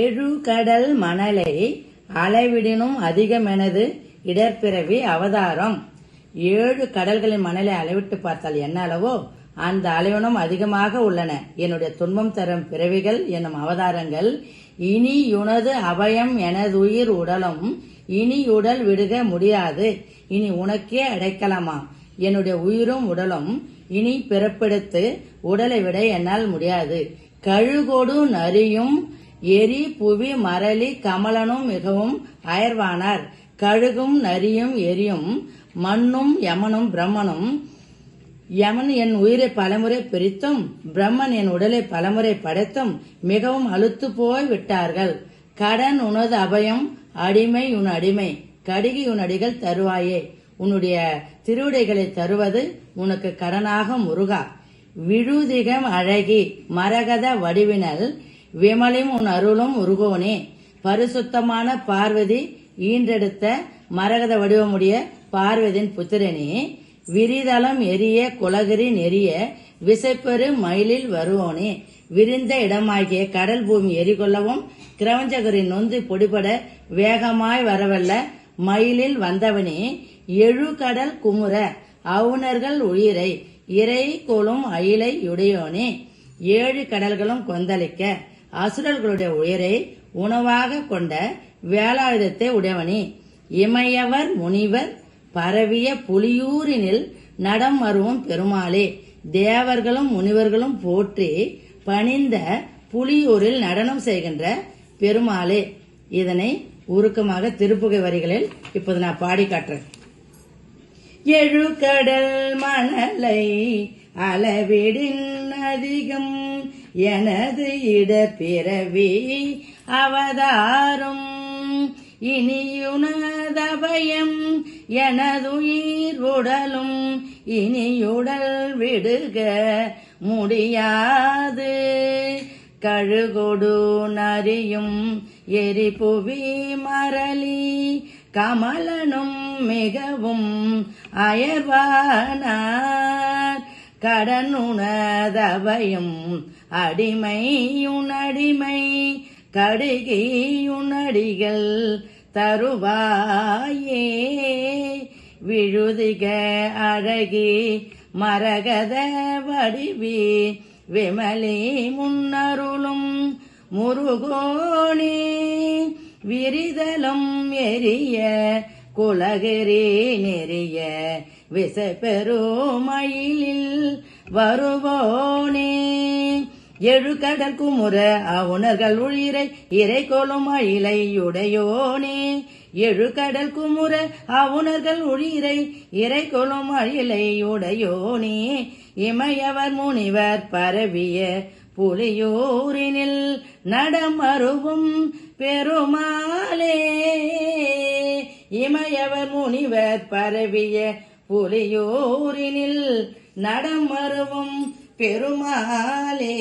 எழுகடல் மணலை அளவிடினும் அதிகமெனது இடர்பிறவி அவதாரம். 7 கடல்களின் மணலை அளவிட்டு பார்த்தால் என்ன அளவோ அந்த அளவினும் அதிகமாக உள்ளன என்னுடைய துன்பம் தரும் பிறவிகள் என்னும் அவதாரங்கள். இனி யுனது அபயம் எனதுயிர் உடலும் இனி உடல் விடுக முடியாது. இனி உனக்கே அடைக்கலமா என்னுடைய உயிரும் உடலும் இனி பிறப்பெடுத்து உடலை விட என்னால் முடியாது. கழுகொடு நரியும் எரி புவி மரளி கமலனும் மிகவும் அயர்வானார். கழுகும் நரியும் எரியும் மண்ணும் யமனும் பிரம்மனும். யமன் என் உயிரை பலமுறை பிரித்தும் பிரம்மன் என் உடலை பலமுறை படைத்தும் மிகவும் அலுத்து போய் விட்டார்கள். கடன் உனது அபயம் அடிமை உன் அடிமை கடிகி உன் அடிகள் தருவாயே. உன்னுடைய திருவிடைகளை தருவது உனக்கு கடனாக முருகா. விழுதிகம் அழகி மரகத வடிவினல் விமலிம் உன் அருளும் முருகோனே. பரிசுத்தமான பார்வதி ஈன்றெடுத்த மரகத வடிவமுடைய பார்வதியின் புத்திரனே. விரிதளம் எரிய குலகிரி நெறிய விசைப்பெரு மயிலில் வருவோனே. விரிந்த இடமாகிய கடல் பூமி எரிகொள்ளவும் கிரவஞ்சகரி நொந்து பொடிபட வேகமாய் வரவல்ல மயிலில் வந்தவனே. எழுகடல் குமுற அவுணர்கள் உயிரை இறை கொளும் அயிலை யுடையோனே. 7 கடல்களும் கொந்தளிக்க அசுரர்களுடைய உயிரை உணவாக கொண்ட வேலாயுதத்தை உடையவனே. இமையவர் முனிவர் பரவிய புலியூரினில் நடம் வருவும் பெருமாளே. தேவர்களும் முனிவர்களும் போற்றி பணிந்த புலியூரில் நடனம் செய்கின்ற பெருமாளே. இதனை உருக்கமாக திருப்புகை வரிகளில் இப்போது நான் பாடி காட்டுறேன். எழுகடல் மணலை அளவிடின் அதிகம் எனது இடப்பிறவி அவதாரம். இனியுனதபயம் எனதுயிர் உடலும் இனியுடல் விடுக முடியாது. கழுகொடு நரியும் எரிபுவி மரளி கமலனும் மிகவும் அயர்வானார். கடனுனதபயம் அடிமையுனடிமை கடுகியுனடிகள் தருவாயே. விழுதிக அழகி மரகத வடிவி விமலி முன்னருளும் முருகோனே. விரிதலும் எரிய குலகிரி நெறிய விசைப்பெருமயிலில் வருவோனே. எழுகடல் குமுற அவுணர்கள் உயிரை இறை கொளும் அயிலை யுடையோனே. எழுகடல் குமுற அவுணர்கள் உயிரை இறை கொளும் அயிலை யுடையோனே. இமையவர் முனிவர் பரவிய புலியூரினில் நடம் அருவும் பெருமாளே. இமையவர் முனிவர் பரவிய புலியூரினில் நடம் அருவும் பெருமாளே.